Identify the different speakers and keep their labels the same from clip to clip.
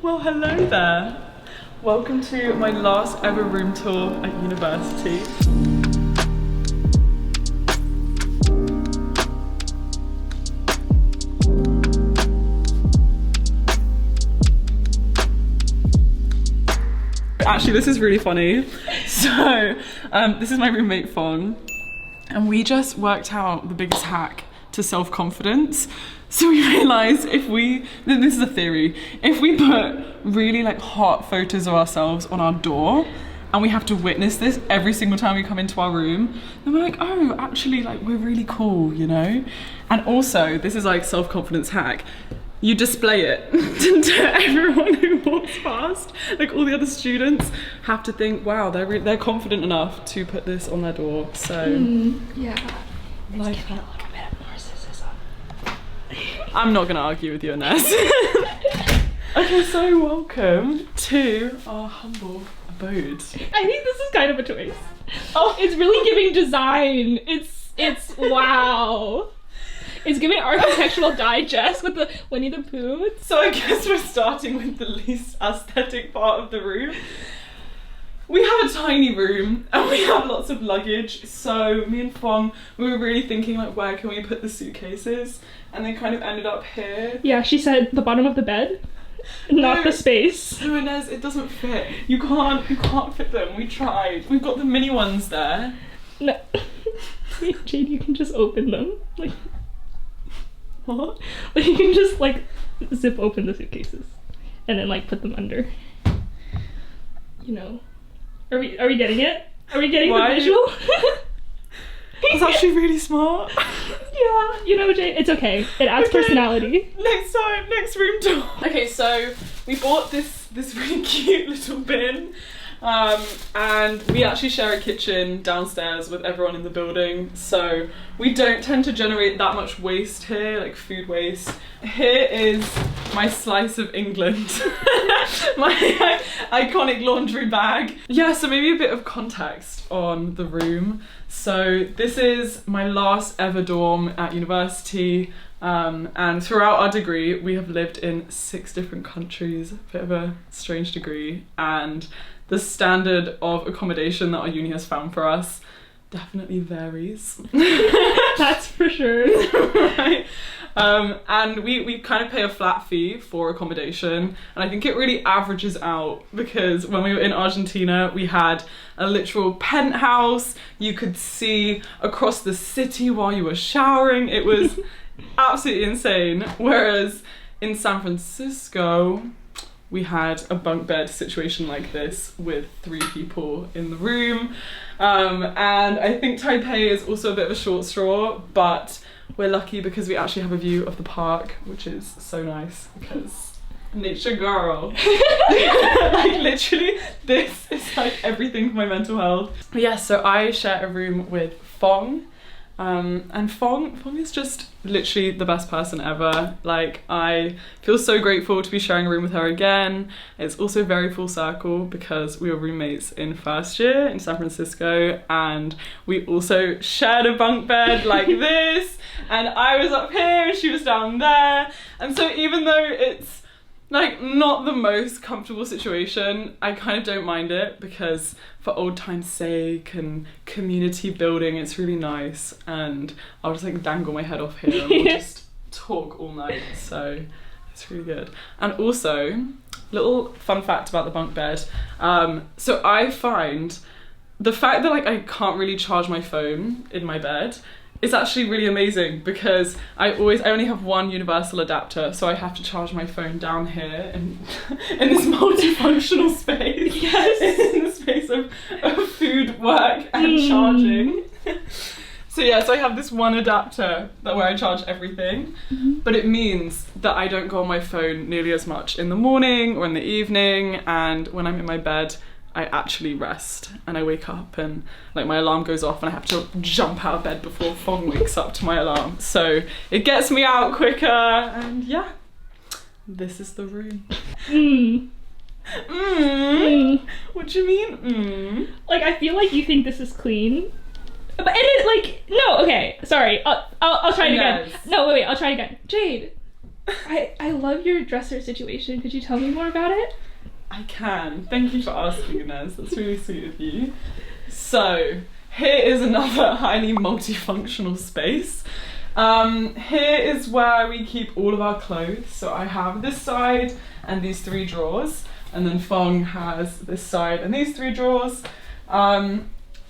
Speaker 1: Well, hello there. Welcome to my last ever room tour at university. Actually, this is really funny. So, this is my roommate Fong, and we just worked out the biggest hack to self-confidence. So we realized this is a theory, if we put really like hot photos of ourselves on our door and we have to witness this every single time we come into our room, then we're like, oh, actually like we're really cool, you know? And also, this is like self-confidence hack. You display it to everyone who walks past. Like all the other students have to think, wow, they're confident enough to put this on their door. So
Speaker 2: yeah,
Speaker 1: life hack. I'm not gonna argue with you, Anais. Okay, so welcome to our humble abode.
Speaker 2: I think this is kind of a choice. Oh, it's really giving design. It's wow. It's giving Architectural Digest with the Winnie the Pooh.
Speaker 1: So I guess we're starting with the least aesthetic part of the room. We have a tiny room and we have lots of luggage. So me and Fong, we were really thinking like, where can we put the suitcases? And they kind of ended up here.
Speaker 2: Yeah, she said the bottom of the bed, not the space.
Speaker 1: No, Inez, it doesn't fit. You can't fit them. We tried. We've got the mini ones there.
Speaker 2: No. Jade, you can just open them. Like,
Speaker 1: what?
Speaker 2: Like you can just like zip open the suitcases and then like put them under. You know. Are we getting it? Are we getting the visual?
Speaker 1: That's actually really smart.
Speaker 2: Yeah, you know, Jade, it's okay. It adds personality.
Speaker 1: Next time, next room tour. Okay, so we bought this really cute little bin. And we actually share a kitchen downstairs with everyone in the building, so we don't tend to generate that much waste here, like food waste. Here is my slice of England, my iconic laundry bag. Yeah, so maybe a bit of context on the room. So this is my last ever dorm at university. And throughout our degree, we have lived in 6 different countries, a bit of a strange degree, and the standard of accommodation that our uni has found for us definitely varies.
Speaker 2: That's for sure.
Speaker 1: Right? And we kind of pay a flat fee for accommodation, and I think it really averages out because when we were in Argentina, we had a literal penthouse. You could see across the city while you were showering. It was absolutely insane. Whereas in San Francisco, we had a bunk bed situation like this with 3 people in the room. And I think Taipei is also a bit of a short straw, but we're lucky because we actually have a view of the park, which is so nice because nature girl. Like literally, this is like everything for my mental health. But yeah, so I share a room with Fong. And Fong is just literally the best person ever. Like, I feel so grateful to be sharing a room with her again. It's also very full circle because we were roommates in first year in San Francisco, and we also shared a bunk bed like this, and I was up here and she was down there. And so even though it's like not the most comfortable situation, I kind of don't mind it because for old time's sake and community building, it's really nice, and I'll just like dangle my head off here and we'll just talk all night, so it's really good. And also, little fun fact about the bunk bed, so I find the fact that like I can't really charge my phone in my bed, it's actually really amazing because I only have one universal adapter, so I have to charge my phone down here in this multifunctional space. Yes. In the space of food, work and charging. So yeah, so I have this one adapter where I charge everything, but it means that I don't go on my phone nearly as much in the morning or in the evening, and when I'm in my bed, I actually rest and I wake up and like my alarm goes off and I have to jump out of bed before Fong wakes up to my alarm. So it gets me out quicker, and yeah, this is the room. What do you mean?
Speaker 2: Like, I feel like you think this is clean. But it like, no, okay, sorry, I'll try it again. No, wait, I'll try again. Jade, I love your dresser situation. Could you tell me more about it?
Speaker 1: I can. Thank you for asking, Anais. That's really sweet of you. So, here is another highly multifunctional space. Here is where we keep all of our clothes. So I have this side and these 3 drawers, and then Fong has this side and these 3 drawers,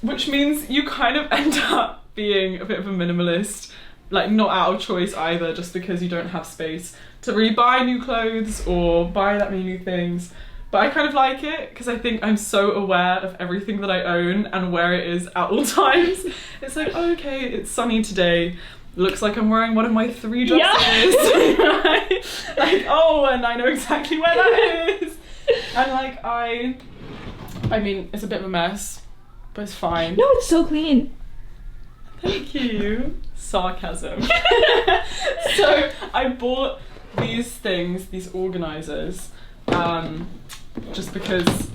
Speaker 1: which means you kind of end up being a bit of a minimalist, like not out of choice either, just because you don't have space to really buy new clothes or buy that many new things. But I kind of like it because I think I'm so aware of everything that I own and where it is at all times. It's like, oh, okay, it's sunny today. Looks like I'm wearing one of my 3 dresses. Yeah. Like, oh, and I know exactly where that is. And like, I mean, it's a bit of a mess, but it's fine.
Speaker 2: No, it's so clean.
Speaker 1: Thank you. Sarcasm. So I bought these things, these organizers, just because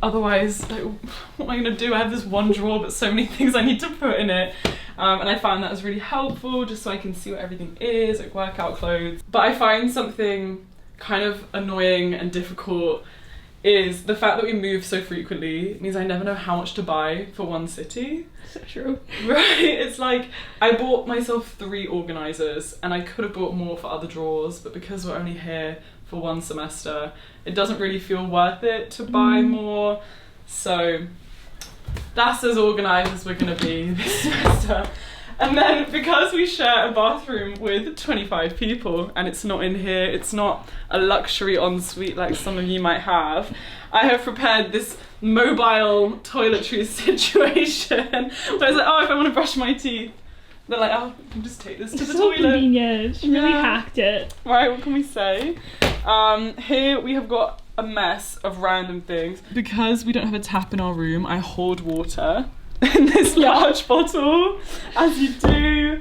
Speaker 1: otherwise, like, what am I gonna do? I have this one drawer, but so many things I need to put in it. And I found that was really helpful, just so I can see what everything is, like workout clothes. But I find something kind of annoying and difficult is the fact that we move so frequently. It means I never know how much to buy for one city.
Speaker 2: So true.
Speaker 1: Right? It's like, I bought myself 3 organizers and I could have bought more for other drawers, but because we're only here for 1 semester, it doesn't really feel worth it to buy more. So that's as organised as we're going to be this semester. And then because we share a bathroom with 25 people and it's not in here, it's not a luxury ensuite like some of you might have, I have prepared this mobile toiletry situation where it's like, oh, if I want to brush my teeth, they're like, oh, I can just take this to the
Speaker 2: so
Speaker 1: toilet.
Speaker 2: Convenient. She really hacked it.
Speaker 1: Right, what can we say? Here we have got a mess of random things. Because we don't have a tap in our room, I hold water in this large bottle, as you do.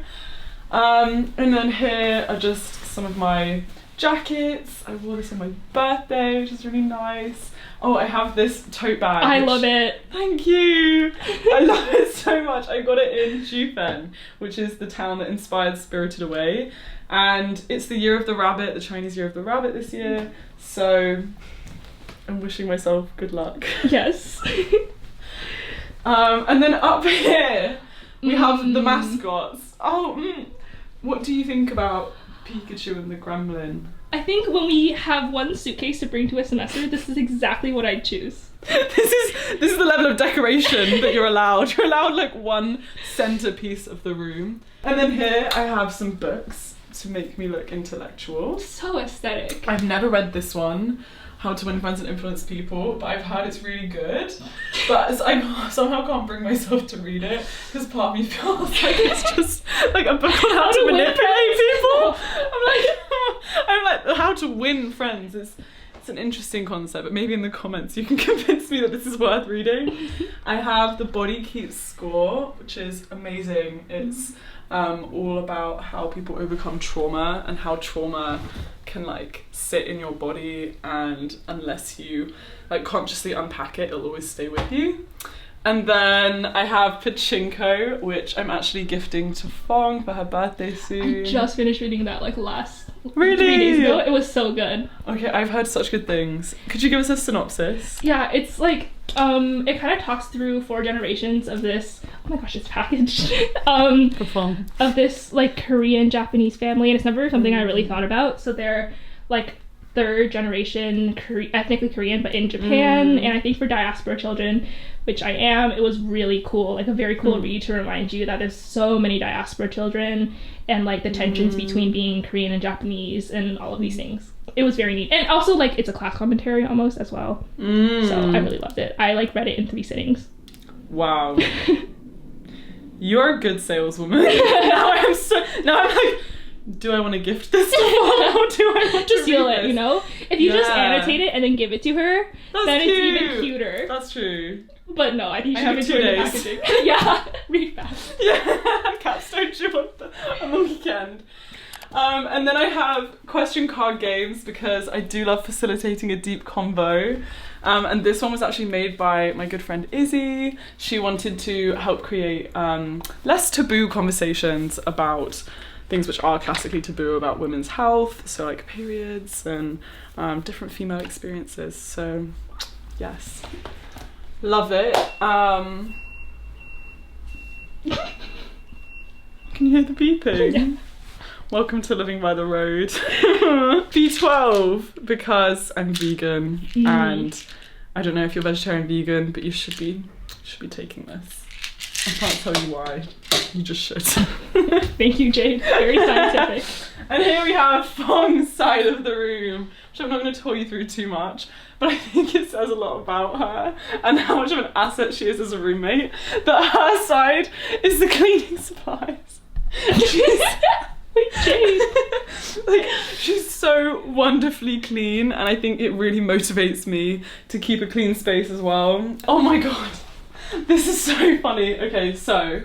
Speaker 1: And then here are just some of my jackets. I wore this on my birthday, which is really nice. Oh, I have this tote bag.
Speaker 2: I love it.
Speaker 1: Thank you. I love it so much. I got it in Jufen, which is the town that inspired Spirited Away. And it's the year of the rabbit, the Chinese year of the rabbit this year. So I'm wishing myself good luck.
Speaker 2: Yes.
Speaker 1: And then up here, we have the mascots. What do you think about Pikachu and the Gremlin?
Speaker 2: I think when we have 1 suitcase to bring to a semester, this is exactly what I'd choose.
Speaker 1: This is the level of decoration that you're allowed. You're allowed like 1 centerpiece of the room. And then here I have some books to make me look intellectual.
Speaker 2: So aesthetic.
Speaker 1: I've never read this one, How to Win Friends and Influence People, but I've heard it's really good. But I somehow can't bring myself to read it because part of me feels like it's just like a book on how to manipulate people. I'm like, how to win friends is. It's an interesting concept, but maybe in the comments you can convince me that this is worth reading. I have the Body Keeps Score, which is amazing. It's all about how people overcome trauma and how trauma can like sit in your body, and unless you like consciously unpack it, it'll always stay with you. And then I have Pachinko, which I'm actually gifting to Fong for her birthday soon.
Speaker 2: I just finished reading that like last
Speaker 1: 3
Speaker 2: days ago. It was so good.
Speaker 1: Okay, I've heard such good things. Could you give us a synopsis?
Speaker 2: Yeah, it's like it kind of talks through 4 generations of this. Oh my gosh, it's packaged. Of this like Korean Japanese family, and it's never something I really thought about. So they're like 3rd generation ethnically Korean, but in Japan. And I think for diaspora children, which I am, it was really cool, like a very cool read to remind you that there's so many diaspora children and like the tensions between being Korean and Japanese and all of these things. It was very neat, and also like it's a class commentary almost as well. So I really loved it. I like read it in 3 sittings.
Speaker 1: Wow. You're a good saleswoman. now I'm like, do I want to gift this to Mom, or do I want
Speaker 2: just
Speaker 1: to
Speaker 2: seal
Speaker 1: read
Speaker 2: it,
Speaker 1: this?
Speaker 2: you know? If you just annotate it and then give it to her, then
Speaker 1: cute.
Speaker 2: it's even cuter.
Speaker 1: That's true.
Speaker 2: But no, I think she
Speaker 1: have
Speaker 2: should
Speaker 1: 2
Speaker 2: enjoy the
Speaker 1: days.
Speaker 2: packaging. Yeah, read fast.
Speaker 1: Yeah, capstone due on the weekend. And then I have question card games because I do love facilitating a deep convo. And this one was actually made by my good friend Izzy. She wanted to help create less taboo conversations about things which are classically taboo about women's health, so like periods and different female experiences. So yes, love it. Can you hear the beeping?
Speaker 2: Yeah.
Speaker 1: Welcome to living by the road. B12, because I'm vegan and I don't know if you're vegetarian, vegan, but you should be taking this. I can't tell you why. You just should.
Speaker 2: Thank you, Jade. Very scientific.
Speaker 1: And here we have Fong's side of the room, which I'm not going to tour you through too much, but I think it says a lot about her and how much of an asset she is as a roommate, that her side is the cleaning supplies.
Speaker 2: Jade.
Speaker 1: Like, she's so wonderfully clean, and I think it really motivates me to keep a clean space as well. Oh my god, this is so funny. Okay, so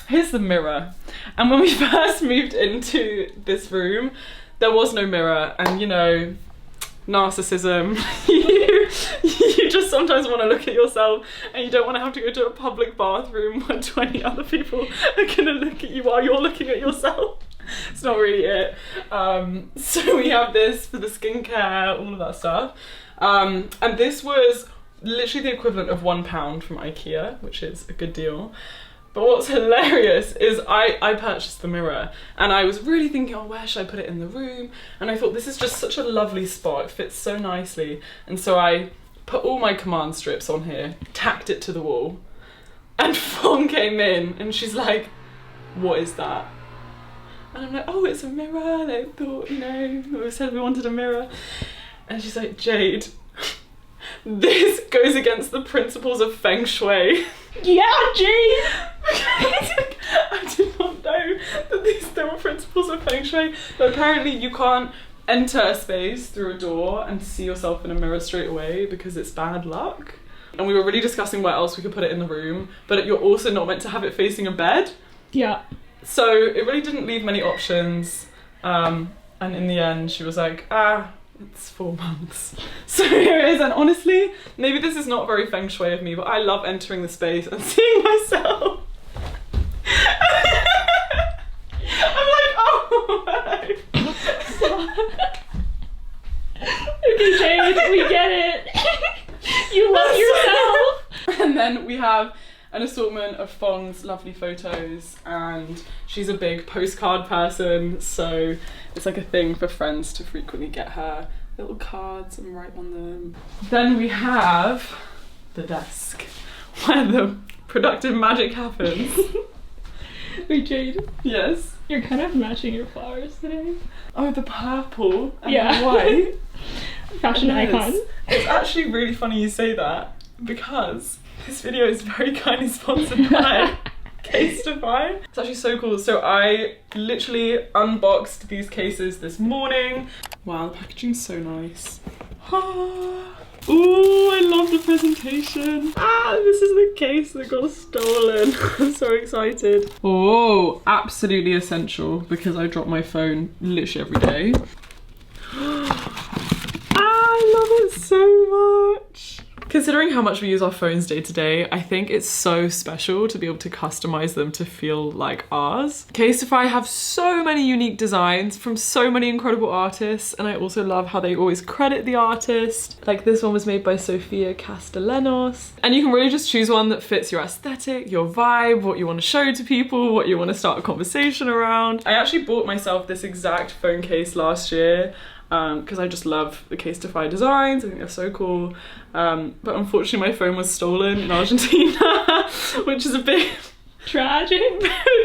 Speaker 1: here's the mirror, and when we first moved into this room there was no mirror, and you know, narcissism. you just sometimes want to look at yourself and you don't want to have to go to a public bathroom where 20 other people are gonna look at you while you're looking at yourself. It's not really it. So we have this for the skincare, all of that stuff. And this was literally the equivalent of £1 from IKEA, which is a good deal. But what's hilarious is I purchased the mirror and I was really thinking, oh, where should I put it in the room? And I thought, this is just such a lovely spot, it fits so nicely. And so I put all my command strips on here, tacked it to the wall, and Fong came in and she's like, what is that? And I'm like, oh, it's a mirror. They thought, you know, we said we wanted a mirror. And she's like, Jade, this goes against the principles of Feng Shui.
Speaker 2: Yeah, Jade!
Speaker 1: I did not know that there were principles of Feng Shui, but apparently you can't enter a space through a door and see yourself in a mirror straight away because it's bad luck. And we were really discussing where else we could put it in the room, but you're also not meant to have it facing a bed.
Speaker 2: Yeah.
Speaker 1: So it really didn't leave many options, and in the end she was like, it's 4 months. So here it is, and honestly, maybe this is not very Feng Shui of me, but I love entering the space and seeing myself. I'm like, oh,
Speaker 2: Okay, Jade, we get it. You love yourself.
Speaker 1: And then we have an assortment of Fong's lovely photos, and she's a big postcard person, so it's like a thing for friends to frequently get her little cards and write on them. Then we have the desk where the productive magic happens.
Speaker 2: Wait, Jade.
Speaker 1: Yes?
Speaker 2: You're kind of matching your flowers today.
Speaker 1: Oh, the purple and
Speaker 2: Yeah.
Speaker 1: the white.
Speaker 2: Fashion icon.
Speaker 1: It's actually really funny you say that, because this video is very kindly sponsored by Casetify. It's actually so cool. So I literally unboxed these cases this morning. Wow, the packaging's so nice. Ooh, I love the presentation. This is the case that got stolen. I'm so excited. Oh, absolutely essential, because I drop my phone literally every day. I love it so much. Considering how much we use our phones day to day, I think it's so special to be able to customize them to feel like ours. Casetify have so many unique designs from so many incredible artists, and I also love how they always credit the artist. Like this one was made by Sofia Castellanos. And you can really just choose one that fits your aesthetic, your vibe, what you want to show to people, what you want to start a conversation around. I actually bought myself this exact phone case last year, because I just love the Casetify designs. I think they're so cool. But unfortunately my phone was stolen in Argentina, which is a bit
Speaker 2: tragic.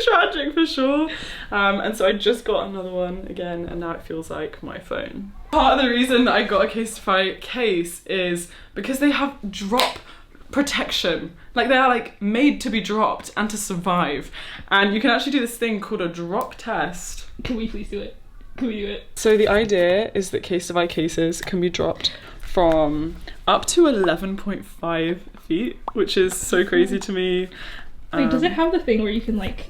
Speaker 1: Tragic for sure. And so I just got another one again, and now it feels like my phone. Part of the reason that I got a Casetify case is because they have drop protection. Like they are like made to be dropped and to survive. And you can actually do this thing called a drop test.
Speaker 2: Can we please do it? Can we do it?
Speaker 1: So the idea is that Casetify cases can be dropped from up to 11.5 feet, which is so crazy to me.
Speaker 2: Wait, does it have the thing where you can like,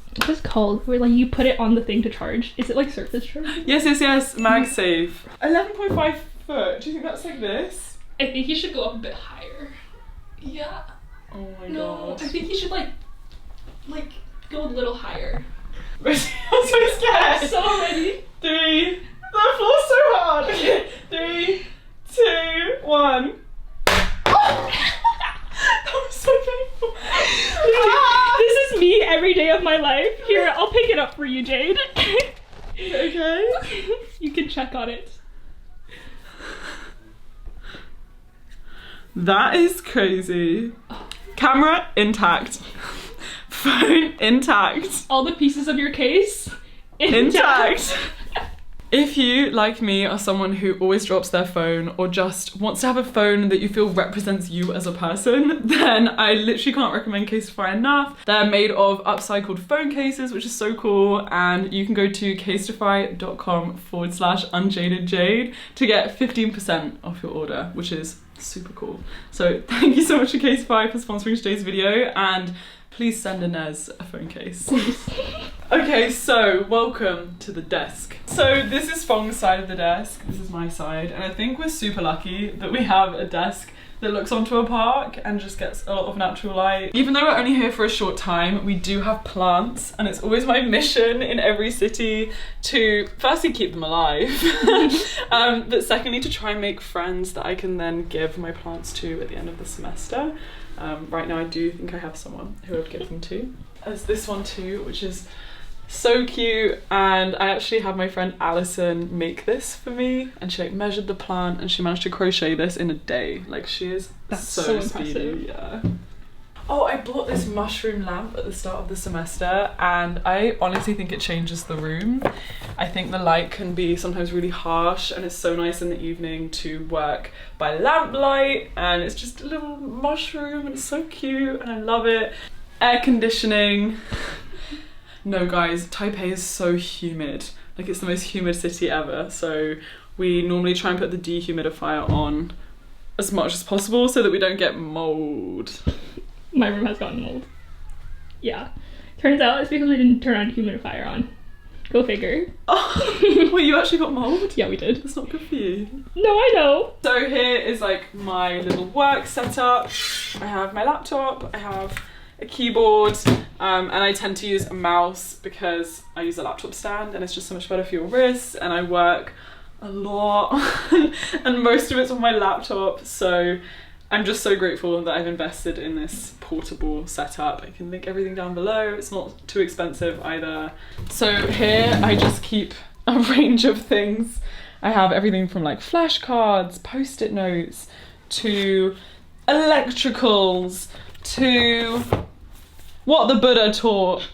Speaker 2: what's this called? Where like you put it on the thing to charge? Is it like surface charging?
Speaker 1: Yes, MagSafe. 11.5 foot, do you think that's like this?
Speaker 2: I think you should go up a bit higher. Yeah.
Speaker 1: Oh my
Speaker 2: No,
Speaker 1: god.
Speaker 2: I think you should like go a little higher.
Speaker 1: I'm so scared.
Speaker 2: So ready.
Speaker 1: 3. The floor's so hard. Okay. 3, 2, 1. That was so painful.
Speaker 2: This is me every day of my life. Here, I'll pick it up for you, Jade.
Speaker 1: Okay.
Speaker 2: You can check on it.
Speaker 1: That is crazy. Camera intact. Phone intact.
Speaker 2: All the pieces of your case
Speaker 1: Intact. If you, like me, are someone who always drops their phone or just wants to have a phone that you feel represents you as a person, then I literally can't recommend Casetify enough. They're made of upcycled phone cases, which is so cool, and you can go to casetify.com/unjadedjade to get 15% off your order, which is super cool. So thank you so much to Casetify for sponsoring today's video, and please send Anais a phone case.
Speaker 2: Please.
Speaker 1: Okay, so welcome to the desk. So this is Fong's side of the desk, this is my side, and I think we're super lucky that we have a desk that looks onto a park and just gets a lot of natural light. Even though we're only here for a short time, we do have plants, and it's always my mission in every city to firstly keep them alive, but secondly to try and make friends that I can then give my plants to at the end of the semester. Right now I do think I have someone who I would give them to. There's this one too, which is so cute, and I actually had my friend Alison make this for me, and she like measured the plant and she managed to crochet this in a day. Like, she is so speedy. Yeah. Oh, I bought this mushroom lamp at the start of the semester, and I honestly think it changes the room. I think the light can be sometimes really harsh, and it's so nice in the evening to work by lamplight, and it's just a little mushroom and it's so cute and I love it. Air conditioning. No guys, Taipei is so humid. Like, it's the most humid city ever, so we normally try and put the dehumidifier on as much as possible so that we don't get mold.
Speaker 2: My room has gotten mold. Yeah. Turns out it's because we didn't turn our humidifier on. Go figure.
Speaker 1: Oh, wait, you actually got mold?
Speaker 2: Yeah, we did.
Speaker 1: That's not good for you.
Speaker 2: No, I know.
Speaker 1: So here is like my little work setup. I have my laptop, I have a keyboard, and I tend to use a mouse because I use a laptop stand and it's just so much better for your wrists, and I work a lot and most of it's on my laptop, so I'm just so grateful that I've invested in this portable setup. I can link everything down below, it's not too expensive either. So here I just keep a range of things. I have everything from like flashcards, post-it notes, to electricals, to what the Buddha taught.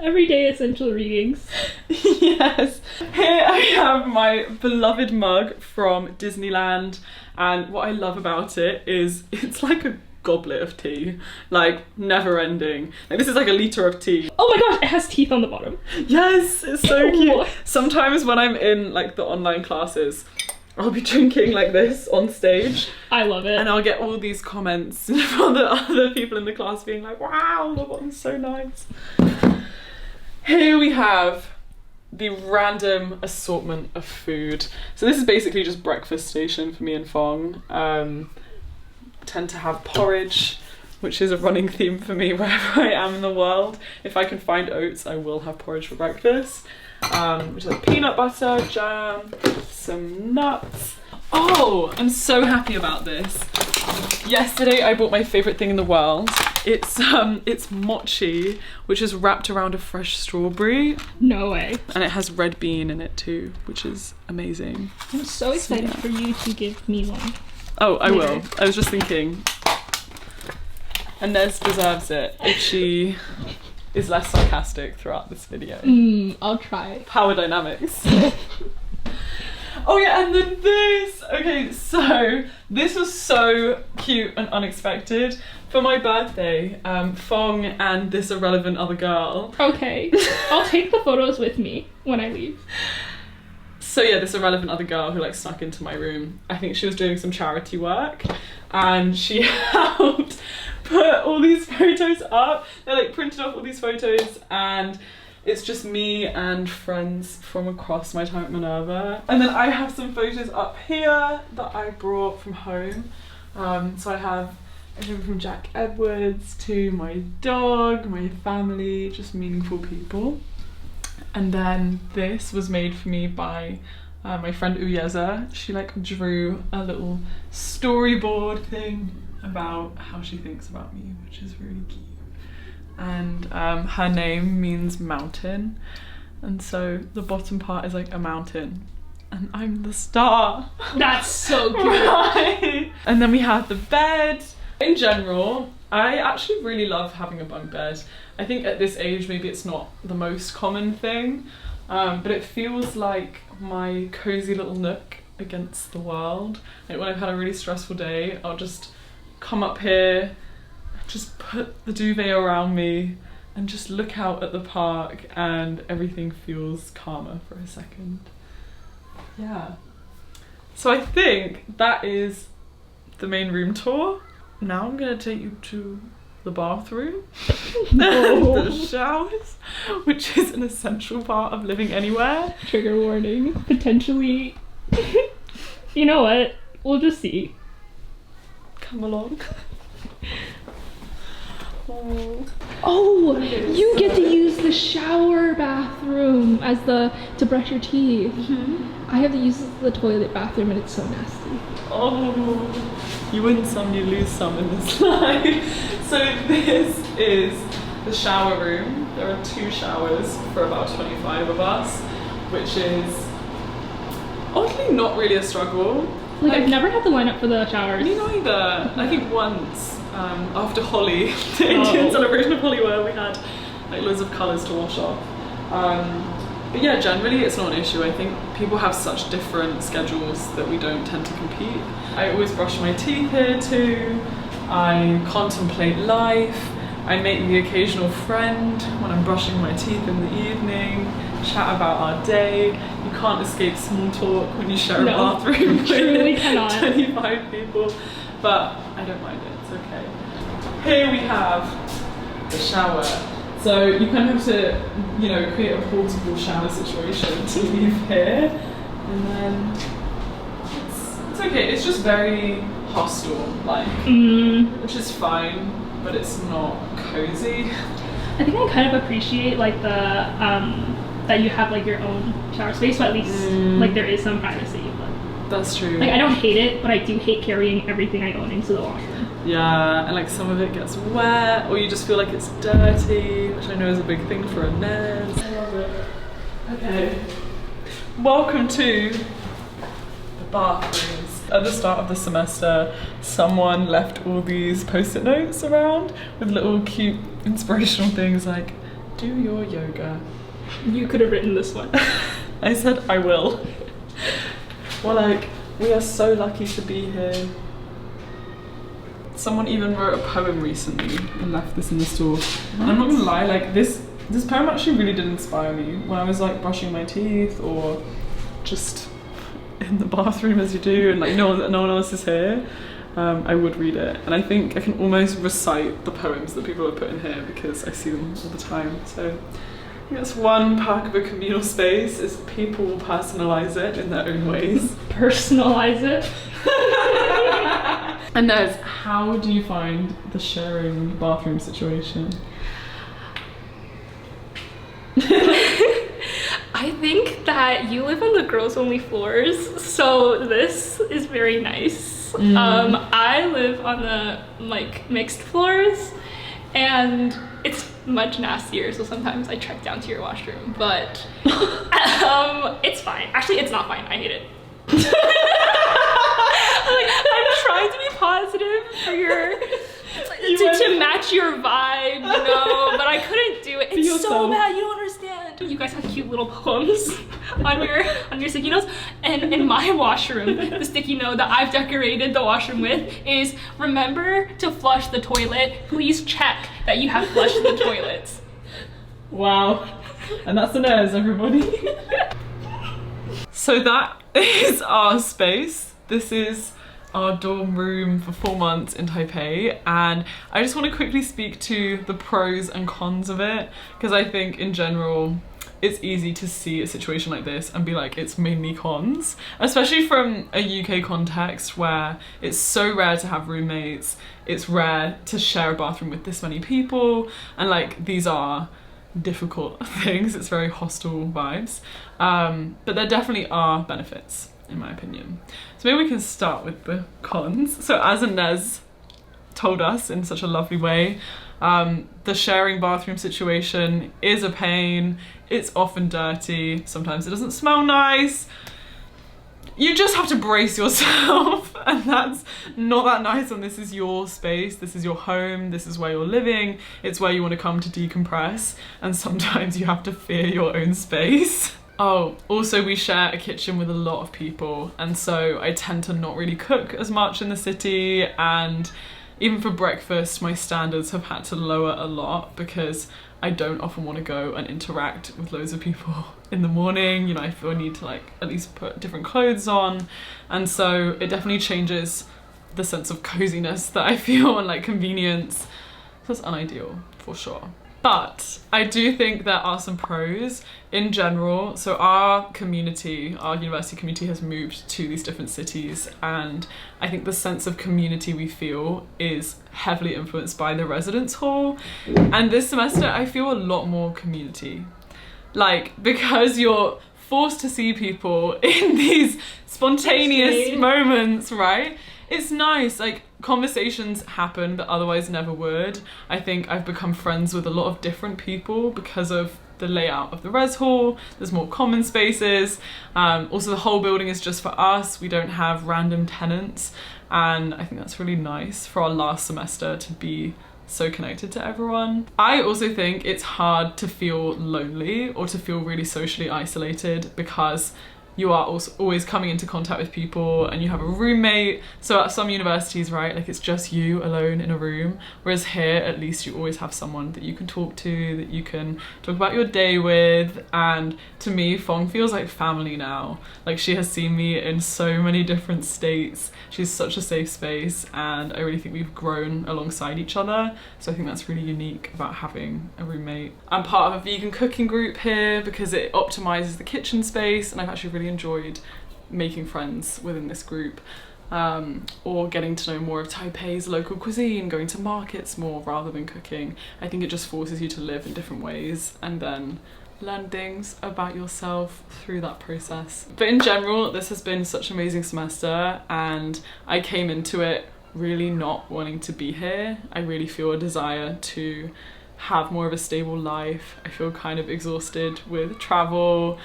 Speaker 2: Everyday essential readings.
Speaker 1: Yes. Here I have my beloved mug from Disneyland, and what I love about it is it's like a goblet of tea, like never ending. Like, this is like a litre of tea.
Speaker 2: Oh my gosh, it has teeth on the bottom.
Speaker 1: Yes, it's so cute. Sometimes when I'm in like the online classes, I'll be drinking like this on stage.
Speaker 2: I love it.
Speaker 1: And I'll get all these comments from the other people in the class being like, wow, the bottom's so nice. Here we have the random assortment of food. So this is basically just breakfast station for me and Fong. Tend to have porridge, which is a running theme for me wherever I am in the world. If I can find oats, I will have porridge for breakfast. Which is like peanut butter, jam, some nuts. Oh, I'm so happy about this. Yesterday I bought my favourite thing in the world. It's mochi, which is wrapped around a fresh strawberry.
Speaker 2: No way.
Speaker 1: And it has red bean in it too, which is amazing.
Speaker 2: I'm so excited for you to give me one.
Speaker 1: Oh, I will. I was just thinking, Anais deserves it if she is less sarcastic throughout this video.
Speaker 2: I'll try.
Speaker 1: Power dynamics. Oh yeah, and then this. Okay, so this was so cute and unexpected. For my birthday, Fong and this irrelevant other girl.
Speaker 2: Okay, I'll take the photos with me when I leave.
Speaker 1: So yeah, this irrelevant other girl who like snuck into my room. I think she was doing some charity work, and she helped put all these photos up. They like printed off all these photos, and it's just me and friends from across my time at Minerva. And then I have some photos up here that I brought from home. So I have everything from Jack Edwards to my dog, my family, just meaningful people. And then this was made for me by my friend Uyeza. She like drew a little storyboard thing about how she thinks about me, which is really cute. And her name means mountain, and so the bottom part is like a mountain, and I'm the star.
Speaker 2: That's so cute.
Speaker 1: Right? And then we have the bed. In general, I actually really love having a bunk bed. I think at this age maybe it's not the most common thing, but it feels like my cozy little nook against the world. Like when I've had a really stressful day, I'll just come up here, just put the duvet around me and just look out at the park, and everything feels calmer for a second. Yeah. So I think that is the main room tour. Now I'm gonna take you to the bathroom, the showers, which is an essential part of living anywhere.
Speaker 2: Trigger warning, potentially. You know what? We'll just see.
Speaker 1: Come along.
Speaker 2: Oh, you get to use the shower bathroom as to brush your teeth. I have to use the toilet bathroom and it's so nasty.
Speaker 1: Oh, you win some, you lose some in this life. So this is the shower room. There are 2 showers for about 25 of us, which is oddly not really a struggle.
Speaker 2: Like I've never had to line up for the showers.
Speaker 1: Me neither. I think once after Holi, the Indian celebration of Holi, where we had like loads of colours to wash off. But yeah, generally it's not an issue. I think people have such different schedules that we don't tend to compete. I always brush my teeth here too. I contemplate life. I make the occasional friend when I'm brushing my teeth in the evening, chat about our day. You can't escape small talk when you share a bathroom with
Speaker 2: truly cannot.
Speaker 1: 25 people, but I don't mind it, it's okay. Here we have the shower. So you kind of have to, you know, create a portable shower situation to leave here, and then it's okay. It's just very hostel-like, which is fine, but it's not cozy.
Speaker 2: I think I kind of appreciate like the that you have like your own shower space, so at least like there is some privacy. But
Speaker 1: that's true.
Speaker 2: Like I don't hate it, but I do hate carrying everything I own into the washroom.
Speaker 1: Yeah, and like some of it gets wet, or you just feel like it's dirty, which I know is a big thing for Anais. I love it. Okay, welcome to the bathrooms. At the start of the semester, someone left all these post-it notes around with little cute inspirational things like, do your yoga.
Speaker 2: You could have written this one.
Speaker 1: I said, I will. Well, like, we are so lucky to be here. Someone even wrote a poem recently and left this in the store. And I'm not gonna lie, like this poem actually really did inspire me when I was like brushing my teeth or just in the bathroom as you do, and like no one else is here. I would read it, and I think I can almost recite the poems that people have put in here because I see them all the time. So I think that's one perk of a communal space, is people will personalise it in their own ways.
Speaker 2: Personalise it.
Speaker 1: And Nez, how do you find the sharing bathroom situation?
Speaker 2: I think that you live on the girls only floors, so this is very nice. I live on the like mixed floors, and it's much nastier, so sometimes I trek down to your washroom, but it's fine. Actually, it's not fine. I hate it. I'm trying to be positive for your to match your vibe, you know, but I couldn't do it. It's so bad, you don't understand. You guys have cute little poems on your sticky notes, and in my washroom, the sticky note that I've decorated the washroom with is, remember to flush the toilet. Please check that you have flushed the toilets.
Speaker 1: Wow. And that's Anais, everybody. So that is our space. This is our dorm room for 4 months in Taipei, and I just want to quickly speak to the pros and cons of it, because I think in general it's easy to see a situation like this and be like, it's mainly cons, especially from a UK context where it's so rare to have roommates, it's rare to share a bathroom with this many people, and like these are difficult things, it's very hostile vibes, but there definitely are benefits in my opinion. So maybe we can start with the cons. So as Anais told us in such a lovely way, the sharing bathroom situation is a pain. It's often dirty. Sometimes it doesn't smell nice. You just have to brace yourself, and that's not that nice. And this is your space. This is your home. This is where you're living. It's where you want to come to decompress. And sometimes you have to fear your own space. Oh, also we share a kitchen with a lot of people. And so I tend to not really cook as much in the city, and even for breakfast, my standards have had to lower a lot because I don't often want to go and interact with loads of people in the morning. You know, I feel I need to like at least put different clothes on. And so it definitely changes the sense of coziness that I feel and like convenience. So it's unideal for sure. But I do think there are some pros in general. So our community, our university community has moved to these different cities, and I think the sense of community we feel is heavily influenced by the residence hall. And this semester I feel a lot more community. Like, because you're forced to see people in these spontaneous moments, right? It's nice, like conversations happen that otherwise never would. I think I've become friends with a lot of different people because of the layout of the res hall. There's more common spaces. Also the whole building is just for us. We don't have random tenants, and I think that's really nice for our last semester to be so connected to everyone. I also think it's hard to feel lonely or to feel really socially isolated because you are also always coming into contact with people and you have a roommate. So at some universities, right, like it's just you alone in a room, whereas here at least you always have someone that you can talk to, that you can talk about your day with. And to me, Fong feels like family now. Like, she has seen me in so many different states. She's such a safe space, and I really think we've grown alongside each other. So I think that's really unique about having a roommate. I'm part of a vegan cooking group here because it optimizes the kitchen space, and I've actually really enjoyed making friends within this group, or getting to know more of Taipei's local cuisine, going to markets more rather than cooking. I think it just forces you to live in different ways and then learn things about yourself through that process. But in general, this has been such an amazing semester, and I came into it really not wanting to be here. I really feel a desire to have more of a stable life. I feel kind of exhausted with travel.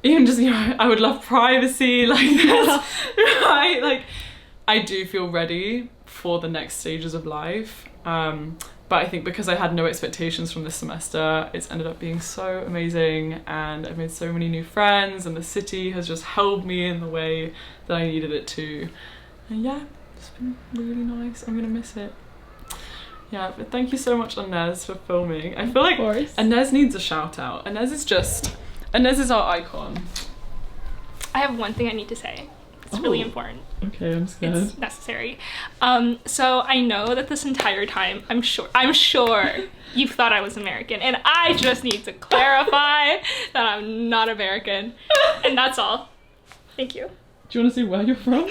Speaker 1: Even just, you know, I would love privacy like this, right? Like, I do feel ready for the next stages of life. But I think because I had no expectations from this semester, it's ended up being so amazing, and I've made so many new friends, and the city has just held me in the way that I needed it to. And yeah, it's been really nice. I'm gonna miss it. Yeah, but thank you so much, Anais, for filming. I feel like Anais needs a shout out. Anais is our icon.
Speaker 2: I have one thing I need to say. It's really important.
Speaker 1: Okay, I'm scared.
Speaker 2: It's necessary. So I know that this entire time, I'm sure you've thought I was American, and I just need to clarify that I'm not American, and that's all. Thank you.
Speaker 1: Do you want to say where you're from?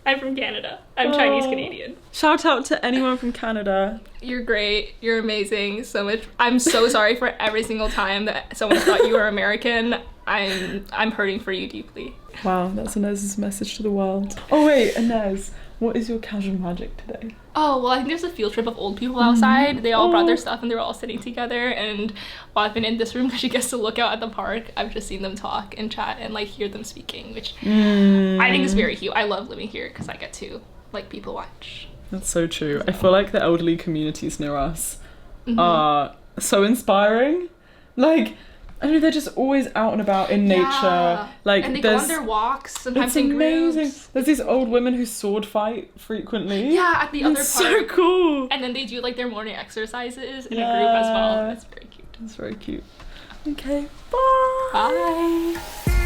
Speaker 2: I'm from Canada. I'm Chinese Canadian.
Speaker 1: Shout out to anyone from Canada.
Speaker 2: You're great. You're amazing. So much. I'm so sorry for every single time that someone thought you were American. I'm hurting for you deeply.
Speaker 1: Wow, that's Anais' message to the world. Oh wait, Anais, what is your casual magic today?
Speaker 2: Oh, well, I think there's a field trip of old people outside. They all brought their stuff and they were all sitting together, and while I've been in this room because she gets to look out at the park, I've just seen them talk and chat and like hear them speaking, which I think is very cute. I love living here because I get to like people watch.
Speaker 1: That's so true. I feel like the elderly communities near us are so inspiring. Like, I mean, they're just always out and about in nature. Like,
Speaker 2: and they go on their walks, sometimes
Speaker 1: it's
Speaker 2: in
Speaker 1: amazing.
Speaker 2: groups.
Speaker 1: There's these old women who sword fight frequently.
Speaker 2: Yeah, at the other park.
Speaker 1: So cool.
Speaker 2: And then they do like their morning exercises in a group as well. That's very cute.
Speaker 1: That's very cute. Okay, bye.
Speaker 2: Bye.